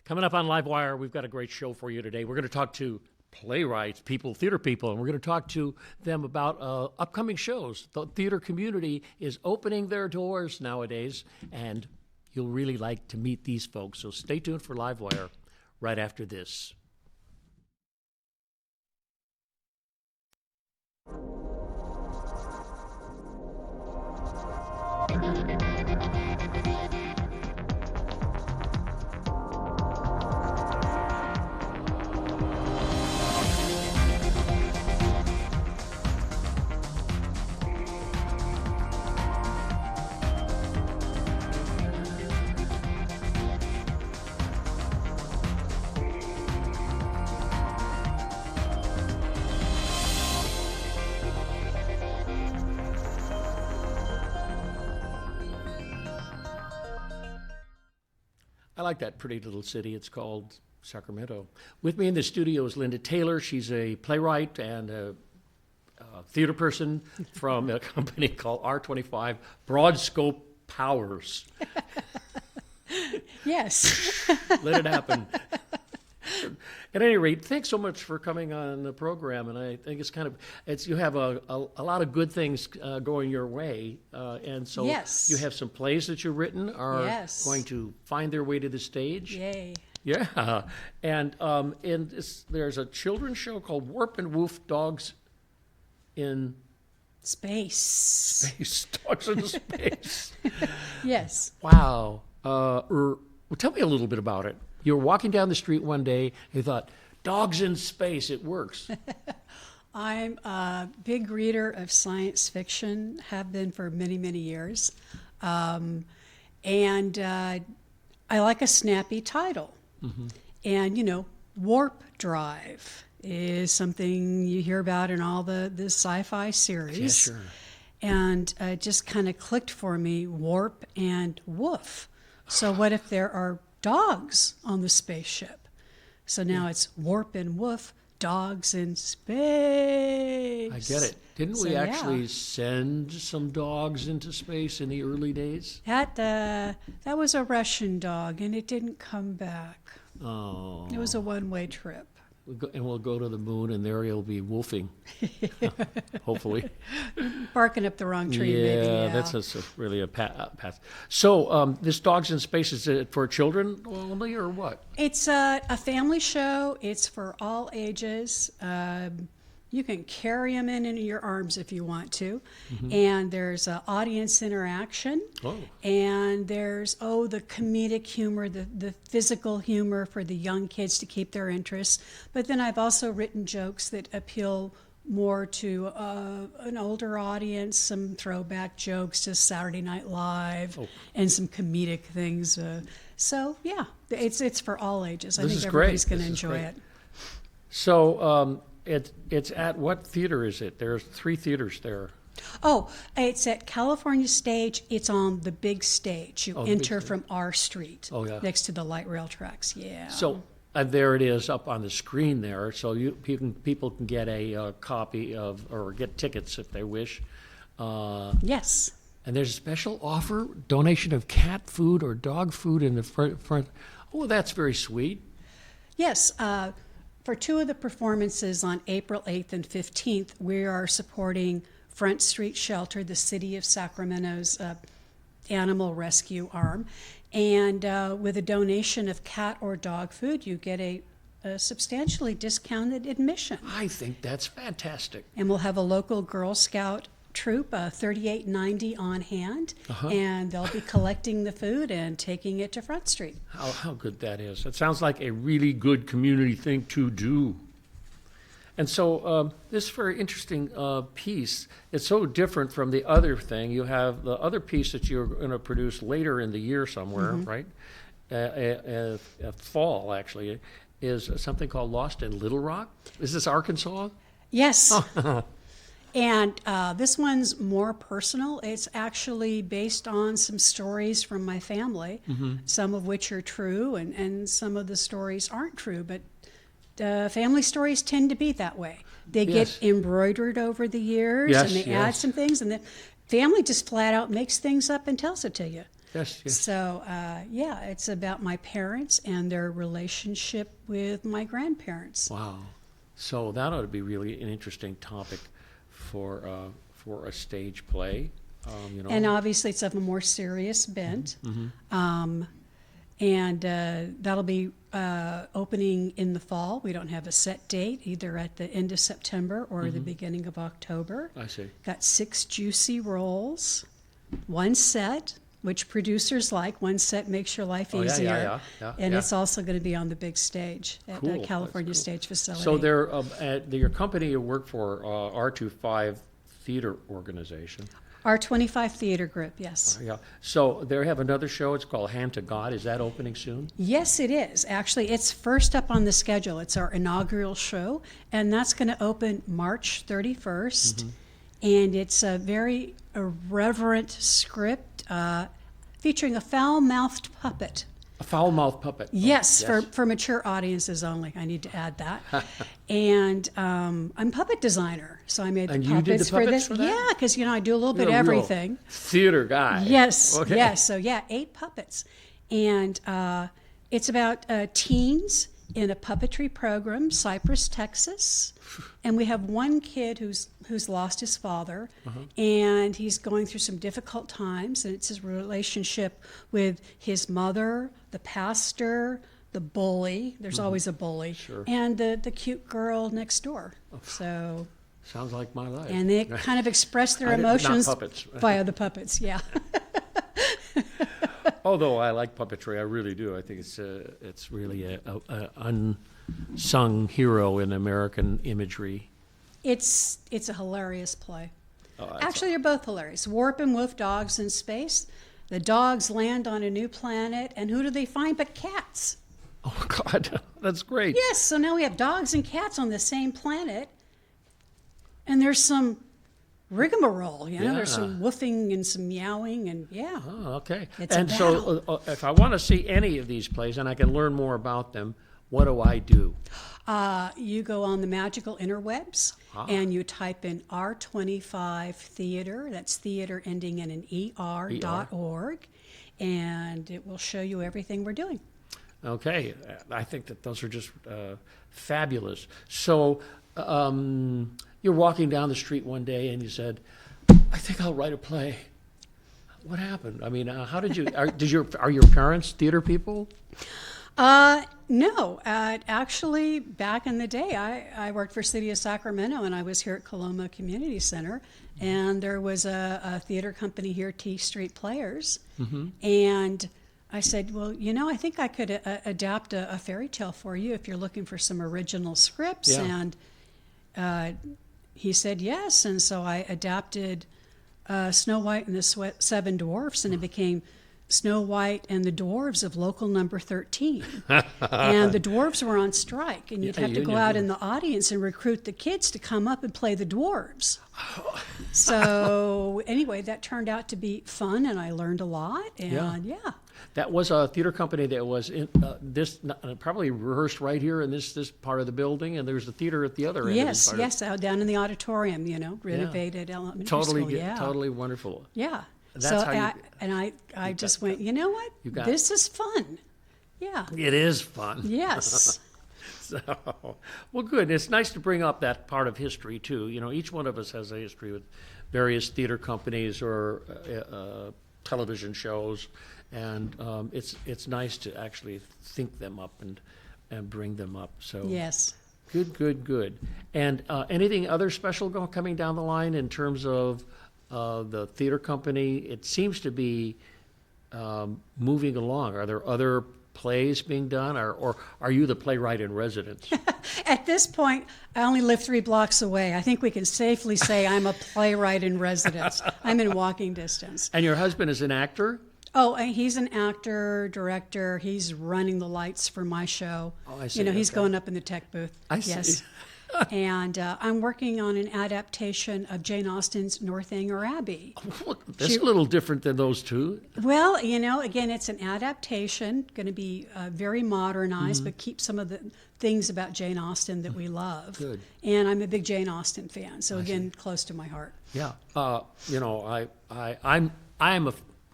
Coming up on LiveWire, we've got a great show for you today. We're going to talk to playwrights, theater people, and we're going to talk to them about upcoming shows. The theater community is opening their doors nowadays, and you'll really like to meet these folks. So stay tuned for LiveWire right after this. I like that pretty little city. It's called Sacramento. With me in the studio is Linda Taylor. She's a playwright and a theater person from a company called R25 Broad Scope Powers. Yes. Let it happen. At any rate, thanks so much for coming on the program. And I think you have a lot of good things going your way. And so Yes. you have some plays that you've written are Yes. going to find their way to the stage. Yay. Yeah. And there's a children's show called Warp and Woof Dogs in Space. Space. Dogs in Space. Yes. Wow. Well, tell me a little bit about it. You were walking down the street one day, and you thought, dogs in space, it works. I'm a big reader of science fiction, have been for many, many years. And I like a snappy title. Mm-hmm. And, Warp Drive is something you hear about in all the sci-fi series. Yeah, sure. And it just kind of clicked for me, warp and woof. So what if there are dogs on the spaceship? So now it's warp and woof, dogs in space. I get it. Didn't we actually send some dogs into space in the early days? That was a Russian dog, and it didn't come back. Oh. It was a one-way trip. We'll go to the moon, and there he'll be woofing, hopefully. Barking up the wrong tree, maybe. Yeah, that's really a path. So this Dogs in Space, is it for children only, or what? It's a family show. It's for all ages. You can carry them in your arms if you want to. Mm-hmm. And there's audience interaction. Oh. And there's, the comedic humor, the physical humor for the young kids to keep their interest. But then I've also written jokes that appeal more to an older audience, some throwback jokes to Saturday Night Live, and some comedic things. So, yeah, it's for all ages. I think everybody's going to enjoy it. So, It's at what theater is it? There's 3 theaters there. Oh, it's at California Stage. It's on the big stage. You enter from R Street, next to the light rail tracks. Yeah. So there it is up on the screen there. So people can get a copy of, or get tickets if they wish. Yes. And there's a special offer, donation of cat food or dog food in the front. Oh, that's very sweet. Yes. For 2 of the performances on April 8th and 15th, we are supporting Front Street Shelter, the City of Sacramento's animal rescue arm. And with a donation of cat or dog food, you get a substantially discounted admission. I think that's fantastic. And we'll have a local Girl Scout troop, $38.90 on hand, and they'll be collecting the food and taking it to Front Street. How good that is. It sounds like a really good community thing to do. And so this very interesting piece, it's so different from the other thing. You have the other piece that you're going to produce later in the year somewhere, right? Fall, actually, is something called Lost in Little Rock. Is this Arkansas? Yes. And this one's more personal. It's actually based on some stories from my family, some of which are true, and some of the stories aren't true. But family stories tend to be that way. They get embroidered over the years, and they add some things, and the family just flat out makes things up and tells it to you. Yes, yes. So, yeah, it's about my parents and their relationship with my grandparents. Wow. So that ought to be really an interesting topic for a stage play. And obviously, it's of a more serious bent. And that'll be opening in the fall. We don't have a set date, either at the end of September or the beginning of October. I see. Got 6 juicy roles, 1 set, which producers like. 1 set makes your life Oh, yeah, easier. yeah, And yeah. it's also going to be on the big stage at Cool, the that's California cool. Stage Facility. So they're at your company you work for, R25 Theater Organization. Our 25 theater group, yes. Yeah. So they have another show. It's called Hand to God. Is that opening soon? Yes, it is. Actually, it's first up on the schedule. It's our inaugural show, and that's going to open March 31st. And it's a very irreverent script featuring a foul-mouthed puppet. A foul-mouthed puppet. Yes, for mature audiences only. I need to add that. And I'm puppet designer, so I made the And puppets you did the for puppets this. for that? Yeah, because I do a little bit You're of a real everything. theater guy. Yes, Okay. yes. So 8 puppets, and it's about teens in a puppetry program, Cypress, Texas, and we have one kid who's lost his father, and he's going through some difficult times, and it's his relationship with his mother, the pastor, the bully. There's always a bully, Sure. and the cute girl next door. So. Sounds like my life. And they kind of express their Not emotions puppets. via the puppets, yeah. Although I like puppetry, I really do. I think it's really a unsung hero in American imagery. It's a hilarious play. Oh, that's Actually, they're both hilarious. Warp and Woof, dogs in space. The dogs land on a new planet, and who do they find but cats? Oh, God, that's great. Yes, so now we have dogs and cats on the same planet, and there's some rigmarole, you know? There's some woofing and some meowing, and yeah. Oh, okay. It's a And so if I want to see any of these plays and I can learn more about them, what do I do? You go on the magical interwebs and you type in R25 Theater, that's theater ending in an ER.org, and it will show you everything we're doing. Okay. I think that those are just fabulous. So you're walking down the street one day and you said, I think I'll write a play. What happened? I mean, how did you, are your parents theater people? No, actually, back in the day, I worked for City of Sacramento, and I was here at Coloma Community Center, and there was a theater company here, T Street Players, and I said, well, I think I could adapt a fairy tale for you if you're looking for some original scripts, Yeah. and he said yes, and so I adapted Snow White and the Seven Dwarfs, and it became Snow White and the Dwarves of Local Number 13. And the dwarves were on strike, and you'd have to go out in the audience and recruit the kids to come up and play the dwarves. So anyway, that turned out to be fun, and I learned a lot, and yeah. That was a theater company that was in probably rehearsed right here in this part of the building, and there's a theater at the other end. Yes, out down in the auditorium, renovated elementary school. Yeah. Totally wonderful. Yeah. That's so how I just went, you know what? This is fun. Yeah. It is fun. Yes. So, well, good. It's nice to bring up that part of history too. Each one of us has a history with various theater companies or television shows, and it's nice to actually think them up and bring them up. So Yes. Good. And anything other special coming down the line in terms of the theater company? It seems to be moving along. Are there other plays being done, or are you the playwright in residence? At this point, I only live 3 blocks away. I think we can safely say I'm a playwright in residence. I'm in walking distance. And your husband is an actor? Oh, and he's an actor, director. He's running the lights for my show. Oh, I see. He's Okay. going up in the tech booth. I see. Yes. And I'm working on an adaptation of Jane Austen's Northanger Abbey. That's a little different than those two. Well, again, it's an adaptation, going to be very modernized, but keep some of the things about Jane Austen that we love. Good. And I'm a big Jane Austen fan, so again, close to my heart. Yeah. I'm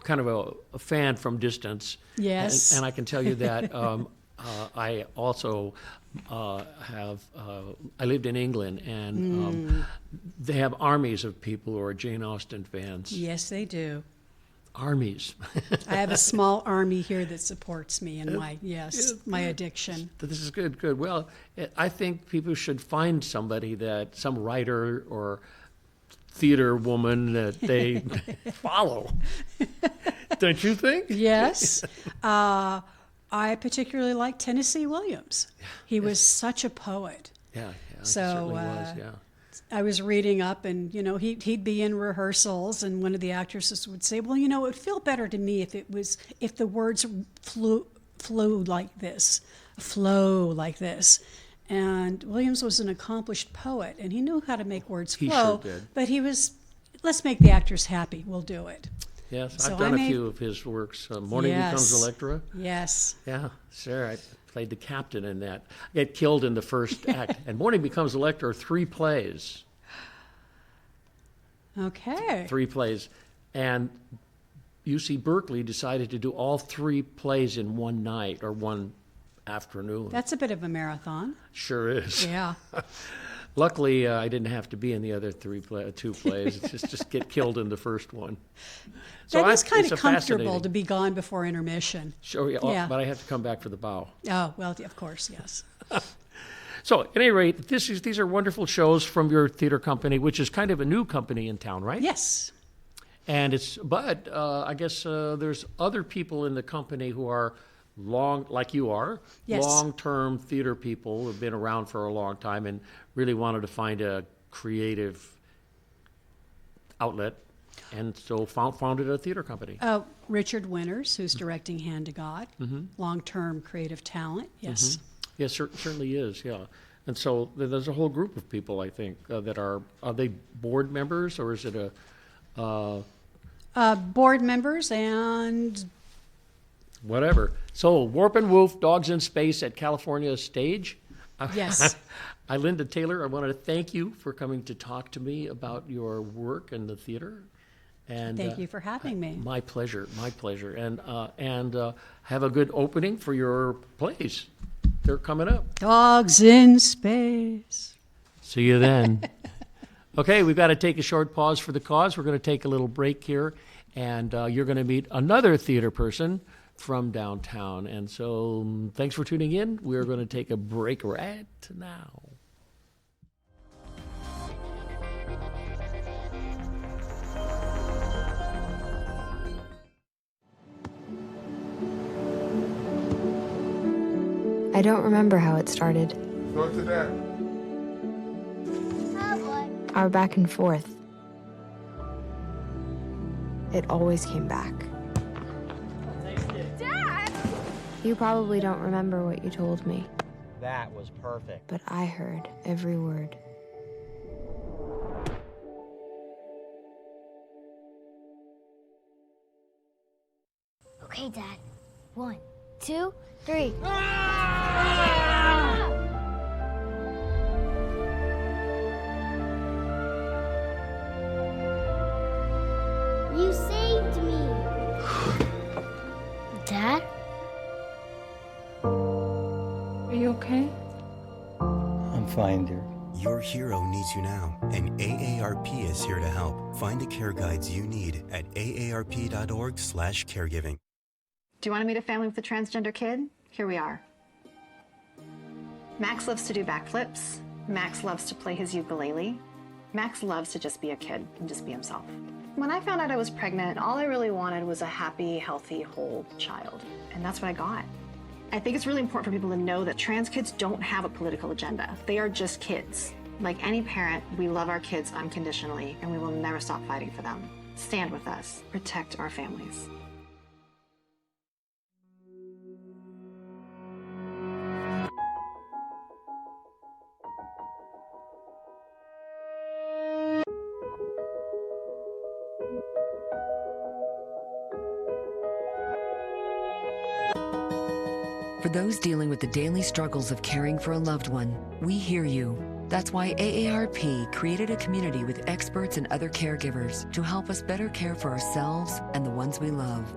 kind of a fan from distance. Yes. And I can tell you that I also I lived in England, and they have armies of people who are Jane Austen fans. Yes, they do. Armies. I have a small army here that supports me in my addiction. This is good, good. Well, I think people should find somebody some writer or theater woman that they follow. Don't you think? Yes. I particularly like Tennessee Williams. He was such a poet. Yeah, So, he certainly was, yeah. I was reading up, and he'd be in rehearsals, and one of the actresses would say, "Well, it would feel better to me if the words flow like this." And Williams was an accomplished poet, and he knew how to make words flow. He sure did. But he was, let's make the actors happy. We'll do it. Yes, So I've done a few of his works. Morning Becomes Electra. Yes. Yeah, sure. I played the captain in that. I get killed in the first act. And Morning Becomes Electra are 3 plays. Okay. 3 plays. And UC Berkeley decided to do all 3 plays in one night or one afternoon. That's a bit of a marathon. Sure is. Yeah. Luckily, I didn't have to be in the other 2 plays. It's just get killed in the first one. So that is kind it's of comfortable to be gone before intermission. Sure, Yeah. But I have to come back for the bow. Oh, well, of course, yes. So, at any rate, these are wonderful shows from your theater company, which is kind of a new company in town, right? Yes. And I guess there's other people in the company who are like you are, Yes. long-term theater people who have been around for a long time and really wanted to find a creative outlet, and so founded a theater company. Richard Winters, who's directing Hand to God, long-term creative talent, yes. Yes, certainly is, yeah. And so there's a whole group of people, I think, that are they board members, or is it Board members and whatever. So Warp and Woof, Dogs in Space at California Stage. yes. Linda Taylor, I wanted to thank you for coming to talk to me about your work in the theater. And Thank you for having me. My pleasure, my pleasure. And have a good opening for your plays. They're coming up. Dogs in Space. See you then. Okay, we've got to take a short pause for the cause. We're going to take a little break here, and you're going to meet another theater person from downtown. And so thanks for tuning in. We're going to take a break right now. I don't remember how it started. Go to that. Our back and forth. It always came back. Dad! You probably don't remember what you told me, That was perfect. but I heard every word. Okay, Dad. 1, 2, 3. You saved me. Dad? Are you okay? I'm fine, dear. Your hero needs you now, and AARP is here to help. Find the care guides you need at aarp.org/caregiving. Do you want to meet a family with a transgender kid? Here we are. Max loves to do backflips. Max loves to play his ukulele. Max loves to just be a kid and just be himself. When I found out I was pregnant, all I really wanted was a happy, healthy, whole child. And that's what I got. I think it's really important for people to know that trans kids don't have a political agenda. They are just kids. Like any parent, we love our kids unconditionally, and we will never stop fighting for them. Stand with us. Protect our families. For those dealing with the daily struggles of caring for a loved one, we hear you. That's why AARP created a community with experts and other caregivers to help us better care for ourselves and the ones we love.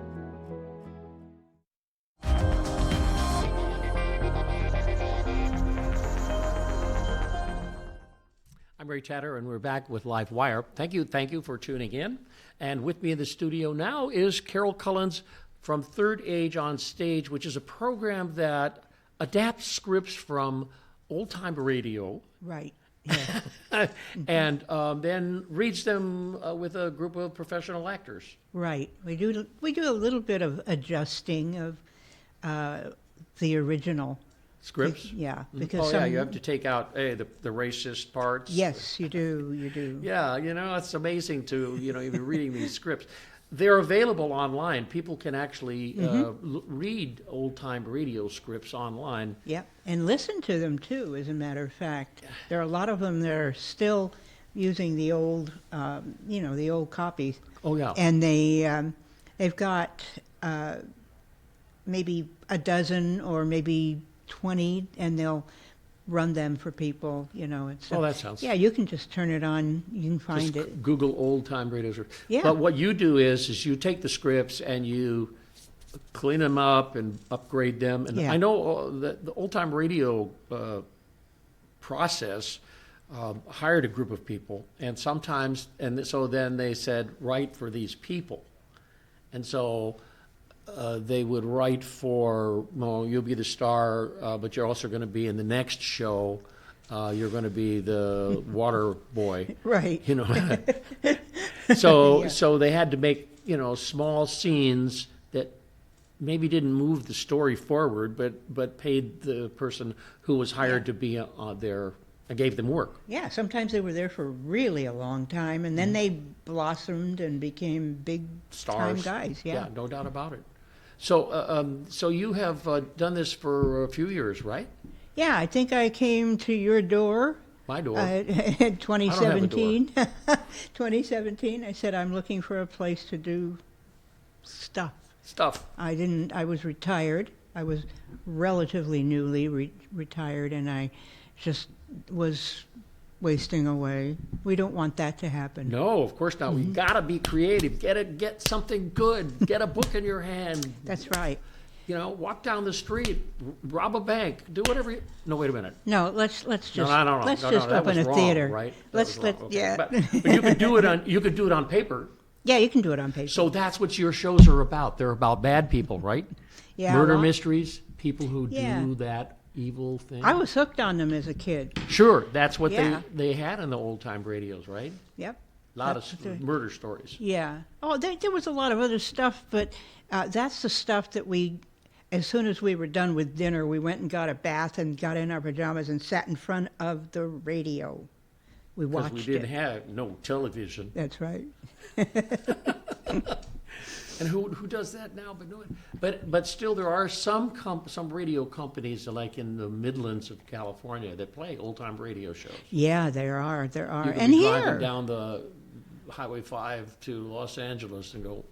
I'm Ray Tatter, and we're back with LiveWire. Thank you for tuning in. And with me in the studio now is Carol Cullens from Third Age on Stage, which is a program that adapts scripts from old-time radio. Right. Yeah. And then reads them with a group of professional actors. Right. We do a little bit of adjusting of the original Scripts? Yeah, because you have to take out the racist parts. Yes, you do. You do. Yeah, it's amazing to even reading these scripts. They're available online. People can actually read old-time radio scripts online. Yeah, and listen to them too. As a matter of fact, there are a lot of them that are still using the old, the old copies. Oh yeah, and they've got maybe a dozen or maybe 20, and they'll run them for people, and stuff. Oh, that sounds... Yeah, you can just turn it on. You can find just it. Google old-time radio scripts. Yeah. But what you do is you take the scripts and you clean them up and upgrade them. And Yeah. I know that the old-time radio process hired a group of people, and sometimes, so then they said, write for these people. And so... they would write for, you'll be the star, but you're also going to be in the next show. You're going to be the water boy. Right. So they had to make, small scenes that maybe didn't move the story forward, but paid the person who was hired to be there and gave them work. Yeah, sometimes they were there for really a long time, and then they blossomed and became big Stars. time guys. Yeah, no doubt about it. So you have done this for a few years, right? Yeah, I think I came to your door. My door. In 2017. I don't have a door. 2017. I said I'm looking for a place to do stuff. I was retired. I was relatively newly retired, and I just was wasting away. We don't want that to happen. No, of course not. We gotta be creative. Get something good. Get a book in your hand. That's right. Walk down the street, rob a bank, do whatever you... No, wait a minute. No, let's just No, let's just that open was a wrong, theater. Right? Yeah. But you could do it on paper. Yeah, you can do it on paper. So that's what your shows are about. They're about bad people, right? Yeah. Murder mysteries, people who do that evil thing. I was hooked on them as a kid. Sure, that's what they had in the old-time radios, right? Yep. A lot of murder stories. Yeah. Oh, there was a lot of other stuff, but that's the stuff that as soon as we were done with dinner, we went and got a bath and got in our pajamas and sat in front of the radio. We watched it. Because we didn't have no television. That's right. And who does that now? But still, there are some radio companies, like in the Midlands of California, that play old-time radio shows. Yeah, there are. You can and be here, driving down the Highway 5 to Los Angeles and go,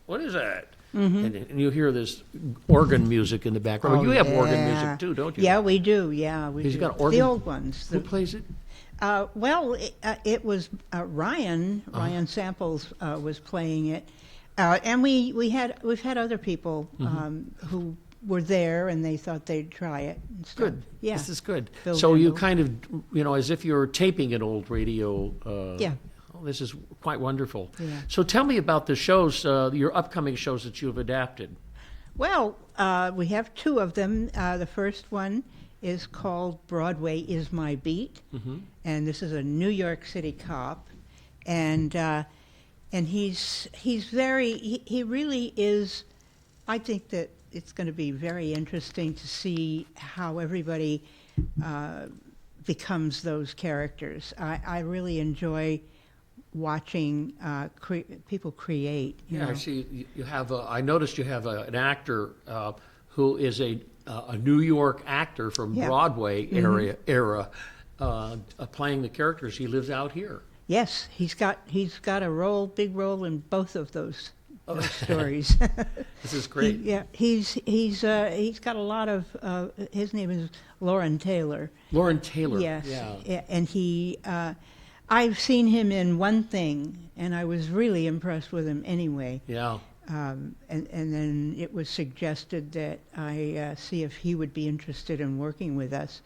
what is that? And you hear this organ music in the background. You have organ music too, don't you? Yeah, we do. Yeah, we do. You got organ? The old ones. Who plays it? It was Ryan. Ryan Samples was playing it, and we've had other people who were there and they thought they'd try it. And stuff. Good. Yeah, This is good. Bill So you Randall. kind of, as if you're taping an old radio. Yeah. Oh, this is quite wonderful. Yeah. So tell me about the shows, your upcoming shows that you've adapted. Well, we have two of them. The first one is called Broadway is My Beat, and this is a New York City cop, and he's he really is. I think that it's going to be very interesting to see how everybody becomes those characters. I really enjoy watching people create. You know. I see you have. I noticed you have an actor who is a New York actor from Broadway era, playing the characters. He lives out here. Yes, he's got a big role in both of those those stories. This is great. He's got a lot of. His name is Lauren Taylor. Lauren Taylor. Yes. Yeah. And he. I've seen him in One Thing, and I was really impressed with him anyway. Yeah. And then it was suggested that I see if he would be interested in working with us.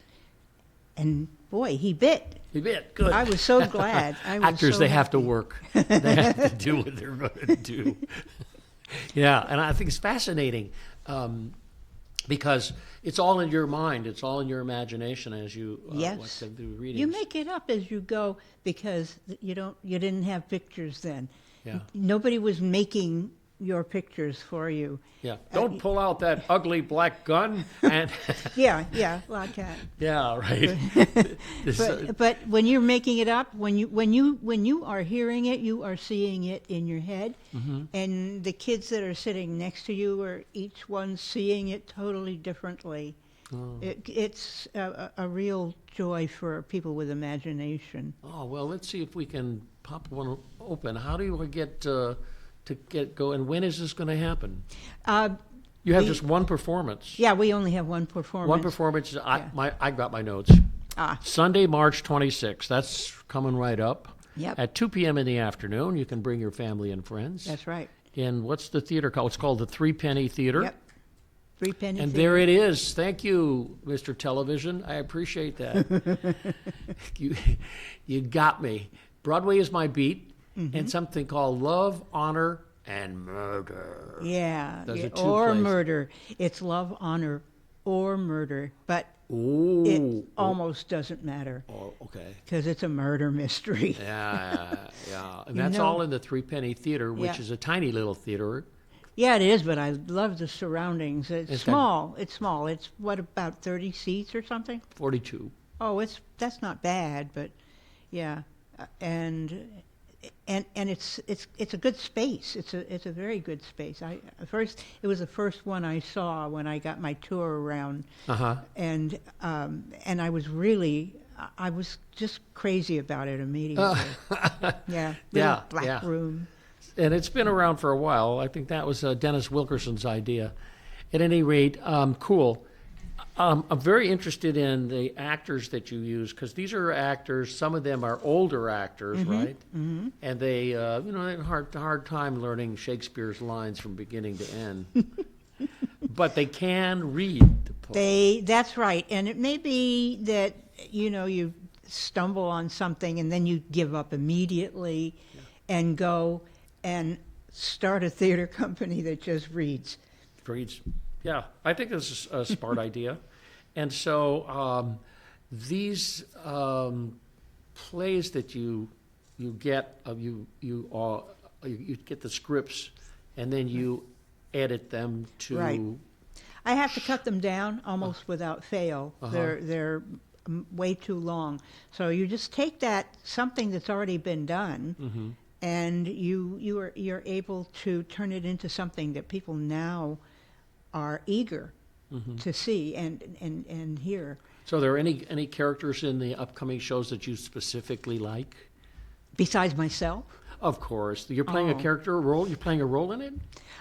And boy, he bit. He bit. Good. I was so glad. Actors, they have to work. They have to do what they're going to do. Yeah, and I think it's fascinating because it's all in your mind. It's all in your imagination as you yes. do readings. You make it up as you go because you didn't have pictures then. Yeah. Nobody was making your pictures for you. Yeah. Don't pull out that ugly black gun and yeah, like that. Yeah, right. But when you're making it up, when you are hearing it, you are seeing it in your head, and the kids that are sitting next to you are each one seeing it totally differently. Oh. It's a real joy for people with imagination. Oh well, let's see if we can pop one open. How do you get to get going? When is this going to happen? You have just one performance. Yeah, we only have one performance. One performance. I got my notes. Sunday, March 26th. That's coming right up. Yep. At 2 p.m. in the afternoon. You can bring your family and friends. That's right. And what's the theater called? It's called the Three Penny Theater. Yep. Three Penny And Theater. there it is. Thank you, Mr. Television. I appreciate that. You got me. Broadway is my beat. And something called Love, Honor, and Murder. Yeah, Those are two or plays. murder. It's love, honor, or murder, but Ooh. it almost doesn't matter. Oh, okay. Because it's a murder mystery. Yeah. And that's all in the Three Penny Theater, which is a tiny little theater. Yeah, it is, but I love the surroundings. It's got- small. It's what, about 30 seats or something? 42. Oh, that's not bad, but yeah, and it's a good space. It's a very good space. It was the first one I saw when I got my tour around, and I was just crazy about it immediately. Little black room. And it's been around for a while. I think that was Dennis Wilkerson's idea. At any rate, cool. I'm very interested in the actors that you use because these are actors. Some of them are older actors, right? Mm-hmm. And they, they had a hard time learning Shakespeare's lines from beginning to end. But they can read the play. That's right. And it may be that you stumble on something and then you give up immediately and go and start a theater company that just reads. Yeah, I think this is a smart idea. And so these plays that you get, you get the scripts, and then you edit them to. Right. I have to cut them down almost without fail. They're way too long. So you just take something that's already been done, and you're able to turn it into something that people now are eager to see and hear. So are there any characters in the upcoming shows that you specifically like? Besides myself? Of course. You're playing a character, a role? You're playing a role in it?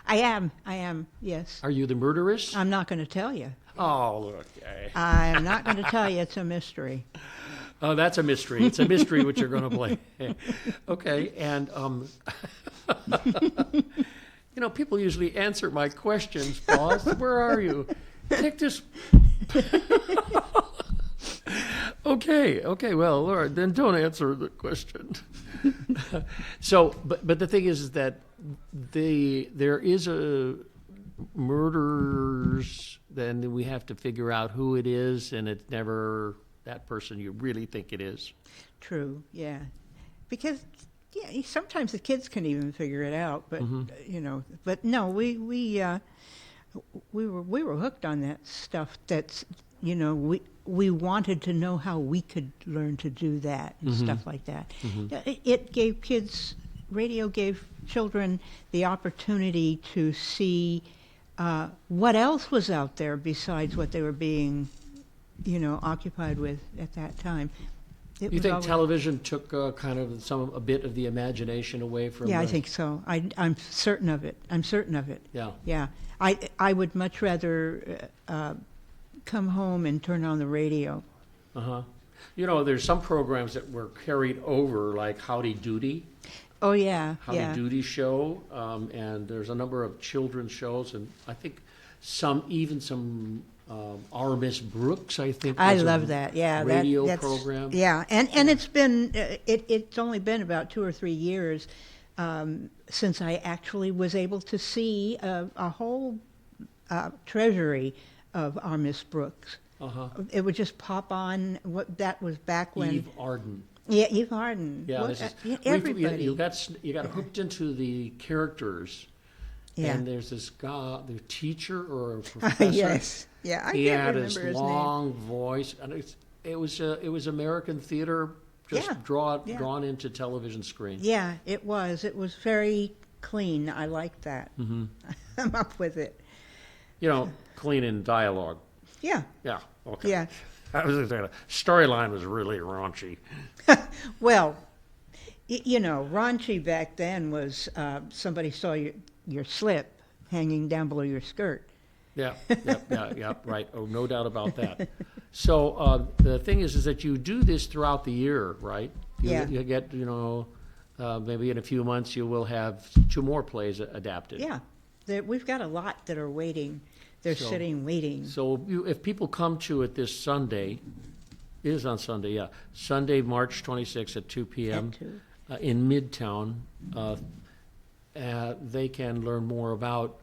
I am, yes. Are you the murderess? I'm not going to tell you. Oh, look. I'm not going to tell you. It's a mystery. Oh, that's a mystery. It's a mystery what you're going to play. Okay, and people usually answer my questions, boss. Where are you? Take this. Okay. Well, all right, then don't answer the question. So, but the thing is that there is a murders. Then we have to figure out who it is, and it's never that person you really think it is. True. Yeah, because. Yeah, sometimes the kids can even figure it out, but But no, we were hooked on that stuff. That's we wanted to know how we could learn to do that and stuff like that. It gave radio gave children the opportunity to see what else was out there besides what they were being, occupied with at that time. It You was think always- television took kind of a bit of the imagination away from? Yeah, I think so. I'm certain of it. I'm certain of it. Yeah. Yeah. I would much rather come home and turn on the radio. Uh-huh. You know, there's some programs that were carried over, like Howdy Doody. Oh, yeah. Howdy yeah. Doody show, and there's a number of children's shows, and I think some Our Miss Brooks, I think. I was a love that. Yeah, radio that's, program. Yeah, and it's been it's only been about 2 or 3 years since I actually was able to see a whole treasury of Our Miss Brooks. Uh-huh. It would just pop on. What that was back when. Eve Arden. Yeah, Eve Arden. Yeah, What- this is, everybody. you got hooked into the characters. Yeah. And there's this guy, the teacher or a professor. Yes. Yeah, I he can't had remember his his long voice, and it was American theater just Yeah. drawn into television screen. Yeah, it was. It was very clean. I liked that. Mm-hmm. I'm up with it. You know, clean in dialogue. Yeah. Yeah. Okay. Yeah. I was saying, storyline was really raunchy. Well, you know, raunchy back then was somebody saw your slip hanging down below your skirt. Yeah, right. Oh, no doubt about that. So the thing is that you do this throughout the year, right? Yeah. You get, maybe in a few months you will have 2 more plays adapted. Yeah. We've got a lot that are waiting. They're So- sitting waiting. So if people come to it this Sunday, it is on Sunday, yeah. Sunday, March 26th at 2 p.m. At 2. In Midtown, they can learn more about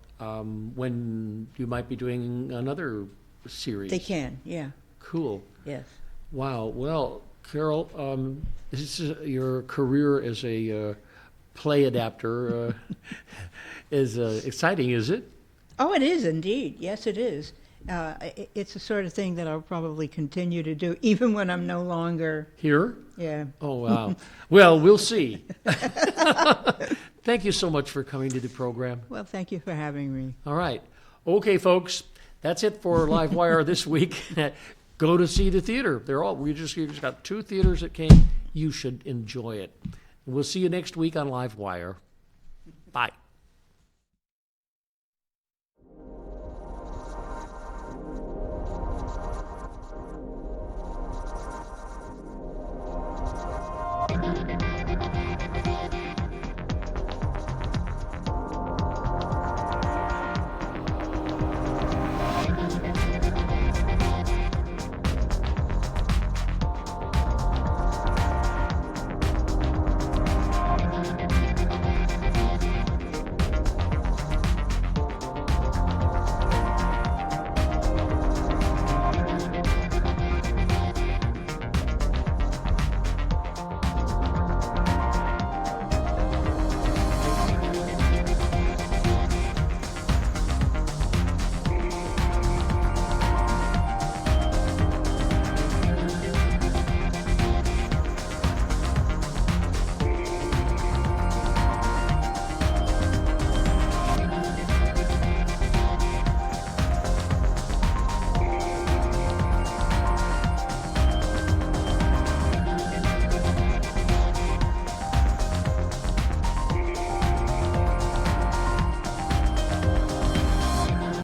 when you might be doing another series. They can, yeah. Cool. Yes. Wow. Well, Carol, this is your career as a play adapter is exciting, is it? Oh, it is indeed. Yes, it is. It's the sort of thing that I'll probably continue to do, even when I'm no longer. Here? Yeah. Oh, wow. Well, we'll see. Thank you so much for coming to the program. Well, thank you for having me. All right. Okay, folks, that's it for LiveWire this week. Go to see the theater. You just got 2 theaters that came. You should enjoy it. We'll see you next week on LiveWire. Bye.